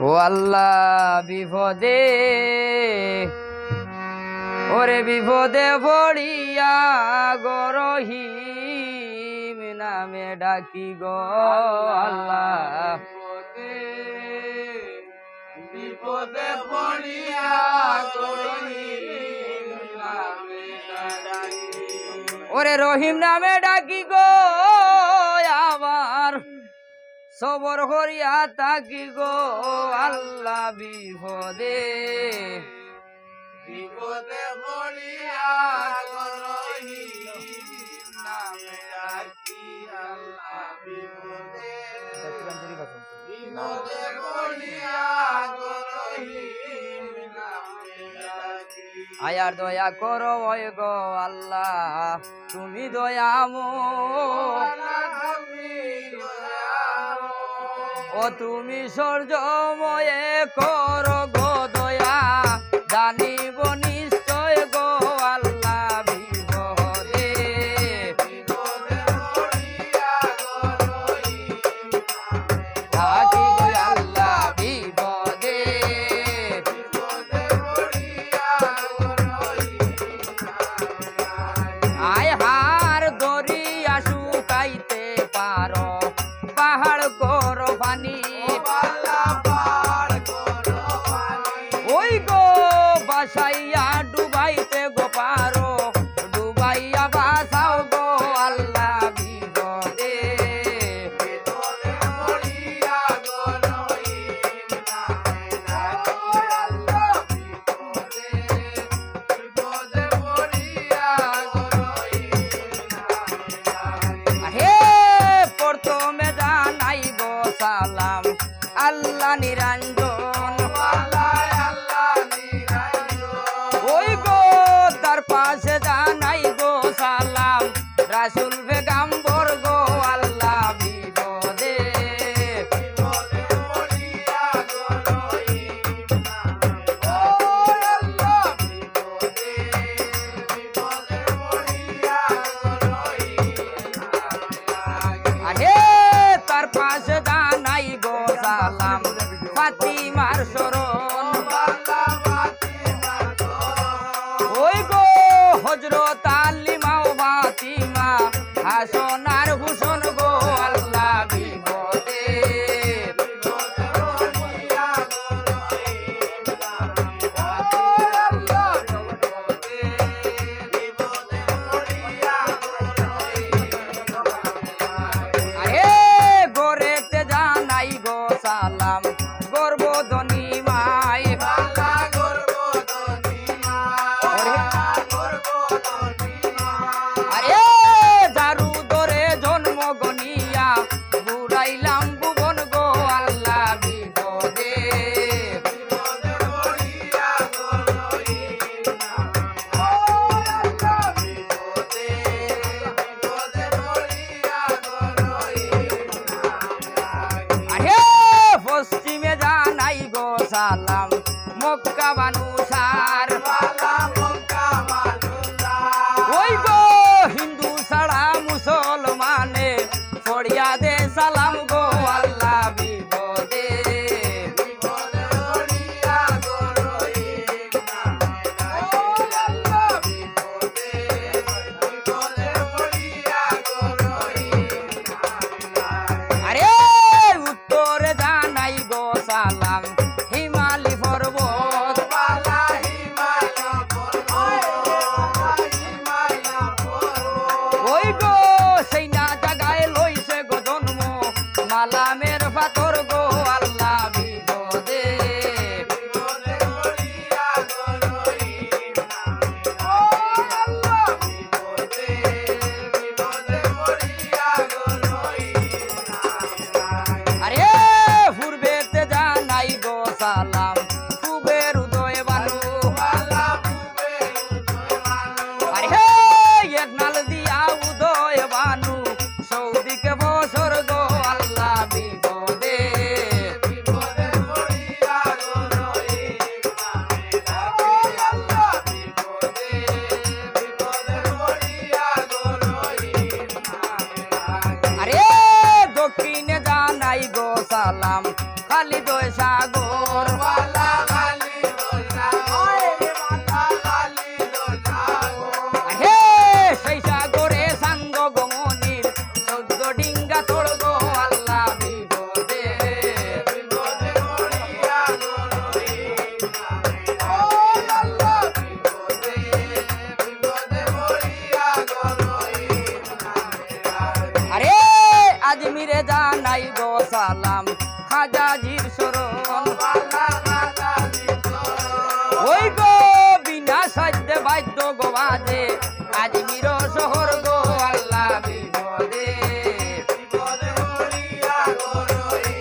ও আল্লাহ বিপদে ওরে বিপদে পড়িয়া গো রহিম নামে ডাকি গো আল্লাহ বিপদে পড়িয়া গো রহিম নামে ডাকি ওরে রহিম নামে ডাকি গো আবার সবর করিয়া থাকি গো আল্লাহ বিপদে বিপদে পড়িয়া গো রহিম নামে ডাকি আল্লাহ বিপদে বিপদে পড়িয়া গো রহিম নামে ডাকি আয়ার দয়া করো ওই গো আল্লাহ তুমি দয়াময় ও তুমি সূর্যময়ে করো গো দয়া জানিব নিশ্চয় গো আল্লাহ বিপদে থাকি গো আল্লাহ বিপদে আয় হার দরিয়া শুকাইতে পারো পাহাড় করো পানি ওই গো বাসাইয়া ডুবাইতে গো পারো ডুবাইয়া বাসাও গো আল্লাহ বিপদে হে প্রথমে জানাই গো সালাম আল্লাহ নিরঞ্জন ওই গো তার পাশে জানাই গো সালাম রাসূল পেগম্বর গো আল্লাহ বিপদে আরে তার পাশে জানাই গো সালাম ফাতিমার শরণ ওই গো হযরত আলিমা ও ফাতিমা হাসান আর হুসেন গো আল্লাহ বিপদে আরে গোরেতে জানাই গো সালাম গর্বধনী মাই আরে জারু ধরে জন্ম গনিয়া বুড়াইলাম ভুবন গো আল্লাহ বিপদে আরে পশ্চিমে জানাই গো সালাম মক্কা বানুসার ওই গো হিন্দু ছাড়া মুসলমানে পড়িয়া দে সালাম গো আল্লাহ বিপদে আরে উত্তরে জানাই গো সালাম হিমালয় পর্বত ওই গো সেই না জাগায় লইছে গো জন্ম মালামের পাথর গো আল্লাহ বিপদে আরে পূর্বেতে খালি দই সাগর বালা খালি মাথা খালি হে সেই সাগরে সাঙ্গ গমনির 14 ডিঙ্গা তোড় গো আল্লাহ বিপদে বিপদে পড়িয়া গরই ও আল্লাহ বিপদে পড়িয়া গরই আরে আজমিরে জানাই গো সালাম খাজাজির শরণ বালা মাথা দিছো ওই গো বিনা সাধ্য বাদ্য গো বাজে আজমির শহর গো আল্লাহ বিপদে বিপদে পড়িয়া গরই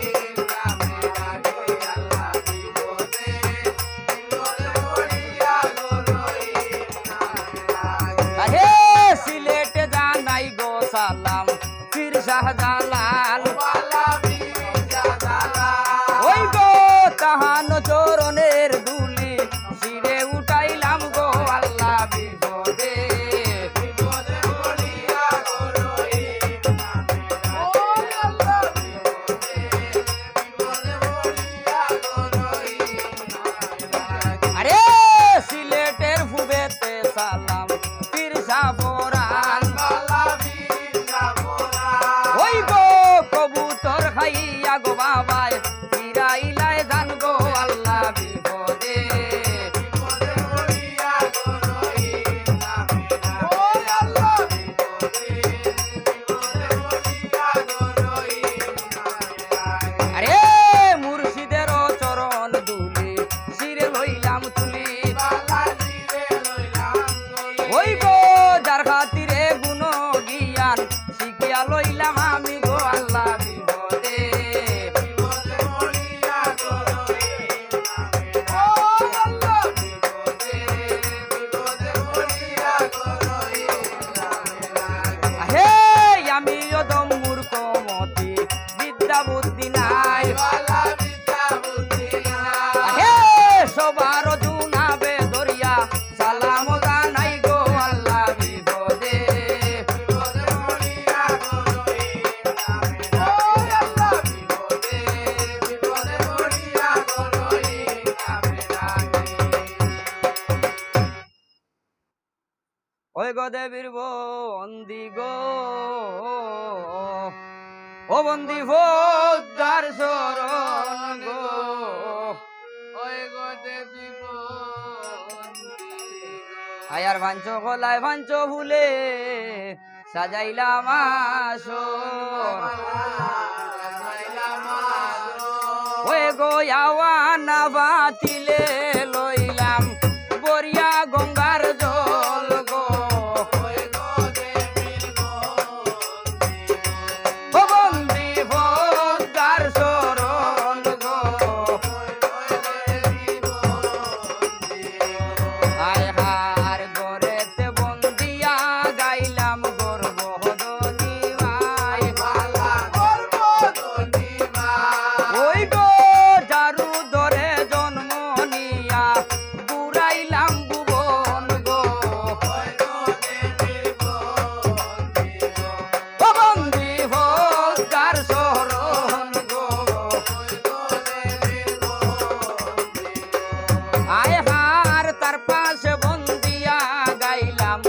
নামে ডাকে আল্লাহ বিপদে পড়িয়া গরই নামে ডাকে আরে সিলেটে জানাই গো সালাম পীর শাহজালাল বালা বিজা দালা ওই গো তাহান চরণের ধুলি শিরে উঠাইলাম গো আল্লাহ বিপদে বিপদে পড়িয়া গরই নামে ডাকে আল্লাহ বিপদে পড়িয়া গরই নামে ডাকে আরে সিলেটের ফুবেতে সালাম পীর শাহপরান বালা বিজা মোরা ওই গো কবুতর খাইয়া গো বাবায় ফিরাইলায় ধান গো আল্লাহ বিপদে বিপদে পড়িয়া গরই নামে ডাকে আল্লাহ বিপদে পড়িয়া গরই নামে ডাকে আরে মুর্শিদের চরণ দুলি শিরে লইলাম তুলি বালা জিরে লইলাম গলি ওই গো যার খাতিরে গুণ জ্ঞান শিখিয়া লইলাম আমি গো আল্লাহ বিপদে বিপদে পড়িয়া গরই নামে ডাকে আল্লাহ বিপদে পড়িয়া গরই নামে ডাকে হে আমি অদম মূর্খ মতি বিদ্যা বুদ্ধি নাই বালা বিদ্যা বুদ্ধি নাই হে সবার জুনাবে দরিয়া সালাম জানাই গো আল্লাহ বিপদে বিপদে পড়িয়া গরই নামে ডাকে আল্লাহ বিপদে পড়িয়া গরই নামে ডাকে ওই গো দেবীর বন্দি গো ও বন্দি ভোদ্দার শরণ গো ওই গো দেবী বন্দি আয়ার ভাঞ্চ গলায় ভাঞ্চ ভুলে সাজাইলাম আসর ওই গো আওয়ানা বাতিলে লইলাম বরিয়া গঙ্গার জল গো ও বন্দি ভোদ্দার শরণ গো আয় হার গরেতে বন্দিয়া গাইলাম গর্বধনী মাই ওই গো জারু ধরে জন্ম নিয়া বুড়াইলাম ভুবন গো ও বন্দি ভোদ্দার শরণ গো আয় হার তার পাশে বন্দিয়া গাইলাম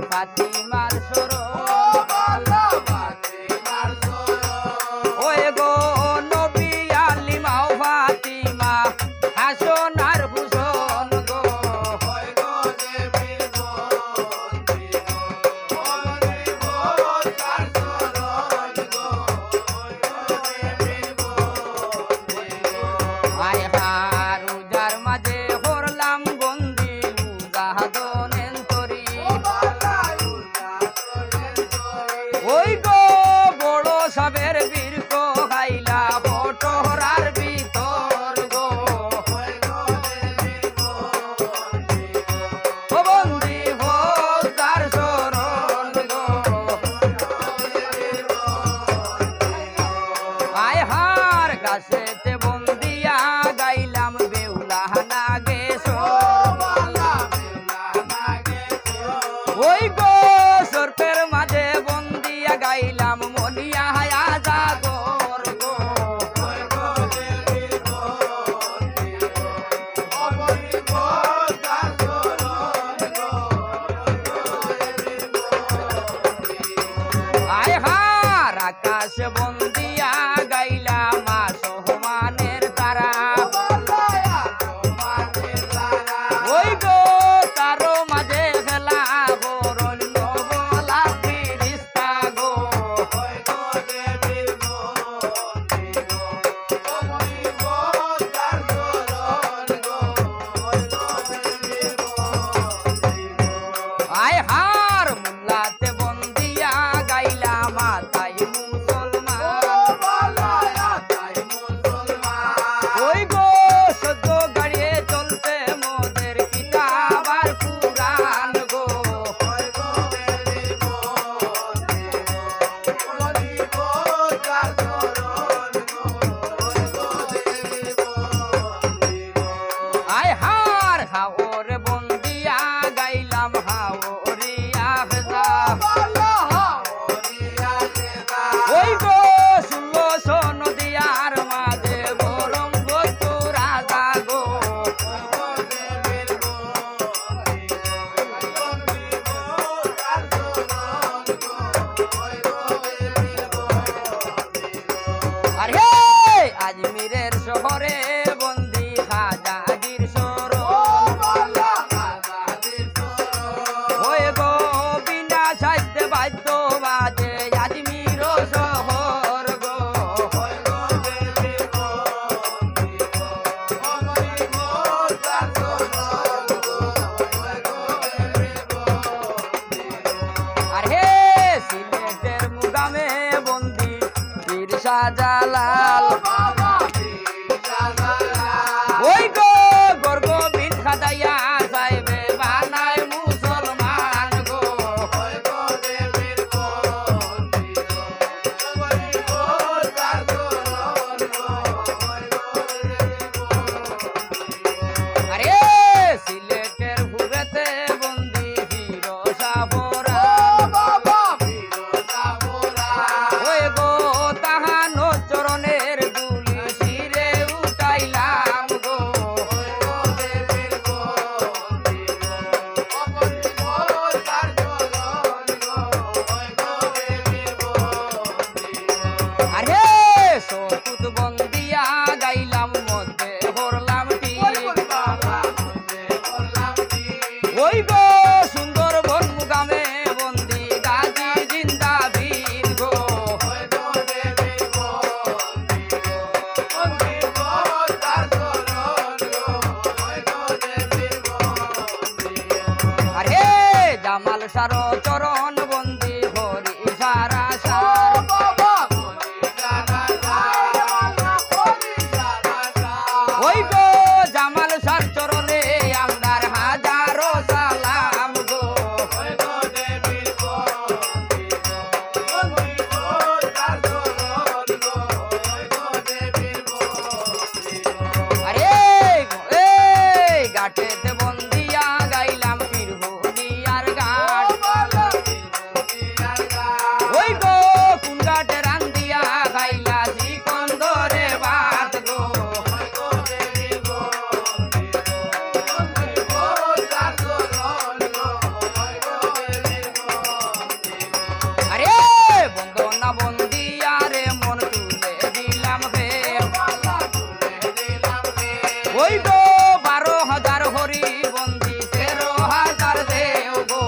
ফাতিমার শরণ ওই গো নবী আলিমা সার চরণ বন্দি হরি সারা সার ওই গো জামাল সার চরণে আমরার হাজারো সালাম গো আরে এই ঘাটেতে বন্দিয়া গাইলাম পীরহুনিয়ার ঘাট ওই গো কোন ঘাটে রান্দিয়া গাইলা সিকন্দরে ভাত গো আরে বন্দনা বন্দিয়া রে মন তুলে দিলাম রে ওই গো 12,000 হরি বন্দি 13,000 দেও গো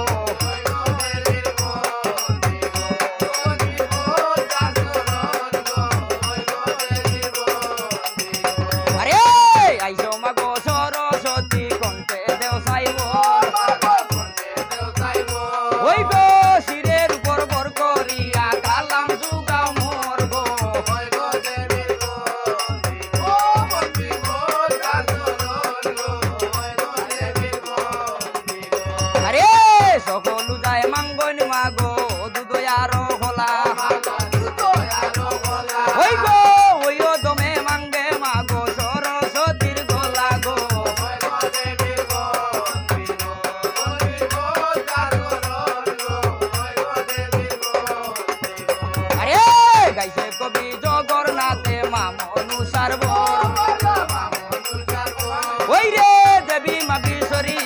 আরে আইসো মাগো সরস্বতী কণ্ঠে দেও সাইব ওই গো শিরের উপর বর করিয়া কালাম যুগাও মোর গো আরে সকল যায় মাঙ্গন মাগো দুদয়ার হলা ওই গো ওই দমে মাঙ্গে মাগো সরস্বতীর গলা গো আরে গাইছে কবি জগন্নাথে মামনু সারবর ওই রে দেবী মা বিশ্বরী